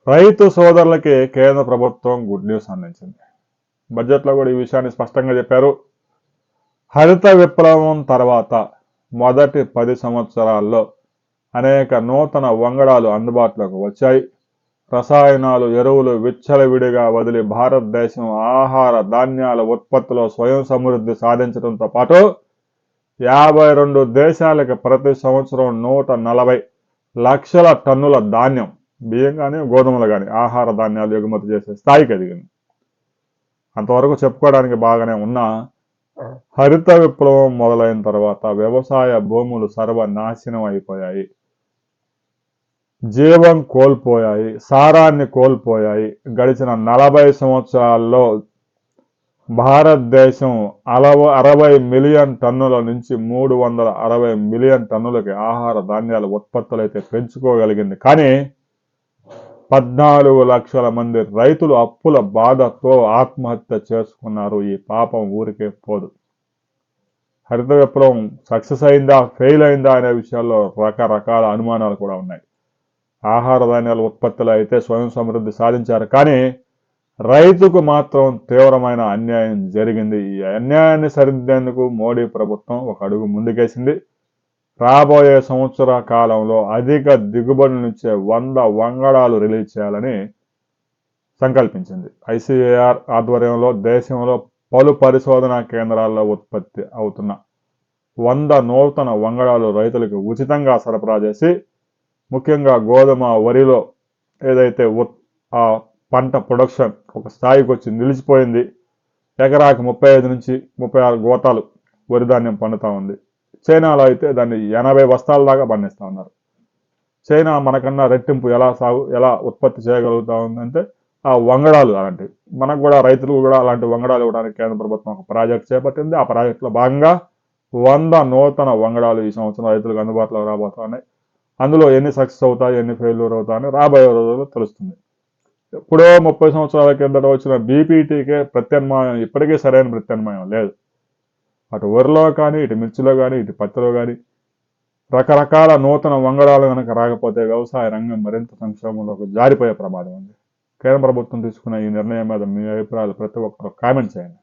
రైతు సోదరులకి కేంద్ర ప్రభుత్వం గుడ్ న్యూస్ అందించింది. బడ్జెట్లో కూడా ఈ విషయాన్ని స్పష్టంగా చెప్పారు. హరిత విప్లవం తర్వాత మొదటి 10 సంవత్సరాల్లో అనేక నూతన వంగడాలు అందుబాటులోకి వచ్చాయి. రసాయనాలు, ఎరువులు విచ్చలవిడిగా వదిలి భారతదేశం ఆహార ధాన్యాల ఉత్పత్తిలో స్వయం సమృద్ధి సాధించడంతో పాటు 52 దేశాలకు ప్రతి సంవత్సరం 140 లక్షల టన్నుల ధాన్యం, బియ్యం కానీ గోధుమలు కానీ ఆహార ధాన్యాలు ఎగుమతి చేసే స్థాయికి ఎదిగింది. అంతవరకు చెప్పుకోవడానికి బాగానే ఉన్నా హరిత విప్లవం మొదలైన తర్వాత వ్యవసాయ భూములు సర్వనాశనం అయిపోయాయి, జీవం కోల్పోయాయి, సారాన్ని కోల్పోయాయి. గడిచిన 40 సంవత్సరాల్లో భారతదేశం 60 మిలియన్ టన్నుల నుంచి 360 మిలియన్ టన్నులకి ఆహార ధాన్యాల ఉత్పత్తులు అయితే పెంచుకోగలిగింది. కానీ 14 లక్షల మంది రైతులు అప్పుల బాధతో ఆత్మహత్య చేసుకున్నారు. ఈ పాపం ఊరికే పోదు. హరిత విప్లవం సక్సెస్ అయిందా, ఫెయిల్ అయిందా అనే విషయాల్లో రకరకాల అనుమానాలు కూడా ఉన్నాయి. ఆహార ధాన్యాల ఉత్పత్తులు అయితే స్వయం సమృద్ధి సాధించారు, కానీ రైతుకు మాత్రం తీవ్రమైన అన్యాయం జరిగింది. ఈ అన్యాయాన్ని సరిదిద్దేందుకు మోడీ ప్రభుత్వం ఒక అడుగు ముందుకేసింది. రాబోయే సంవత్సర కాలంలో అధిక దిగుబడి నుంచే 100 వంగడాలు రిలీజ్ చేయాలని సంకల్పించింది. ఐసీఏఆర్ ఆధ్వర్యంలో దేశంలో పలు పరిశోధనా కేంద్రాల్లో ఉత్పత్తి అవుతున్న 100 నూతన వంగడాలు రైతులకు ఉచితంగా సరఫరా చేసి, ముఖ్యంగా గోధుమ, వరిలో ఏదైతే ఆ పంట ప్రొడక్షన్ ఒక స్థాయికి వచ్చి నిలిచిపోయింది. ఎకరాకి 35 నుంచి 36 గోతాలు వరి ధాన్యం పండుతూ ఉంది. చైనాలో అయితే దాన్ని 80 బస్తాల దాకా పండిస్తూ ఉన్నారు. చైనా మనకన్నా రెట్టింపు ఎలా ఉత్పత్తి చేయగలుగుతూ ఉందంటే ఆ వంగడాలు అలాంటివి. మనకు కూడా రైతులు కూడా అలాంటి వంగడాలు ఇవ్వడానికి కేంద్ర ప్రభుత్వం ఒక ప్రాజెక్ట్ చేపట్టింది. ఆ ప్రాజెక్టులో భాగంగా 100 నూతన వంగడాలు ఈ సంవత్సరం రైతులకు అందుబాటులో రాబోతున్నాయి. అందులో ఎన్ని సక్సెస్ అవుతాయి, ఎన్ని ఫెయిల్యూర్ అవుతాయని రాబోయే రోజుల్లో తెలుస్తుంది. ఎప్పుడో 30 సంవత్సరాల కిందట వచ్చిన బీపీటీకే ప్రత్యామ్నాయం ఇప్పటికీ సరైన ప్రత్యామ్నాయం లేదు. అటు వరిలో కానీ, ఇటు మిర్చిలో కానీ, ఇటు పత్తిలో కానీ రకరకాల నూతన వంగడాలు కనుక రాకపోతే వ్యవసాయ రంగం మరింత సంక్షోభంలోకి జారిపోయే ప్రమాదం ఉంది. కేంద్ర ప్రభుత్వం తీసుకున్న ఈ నిర్ణయం మీద మీ అభిప్రాయాలు ప్రతి ఒక్కరు కామెంట్ చేయండి.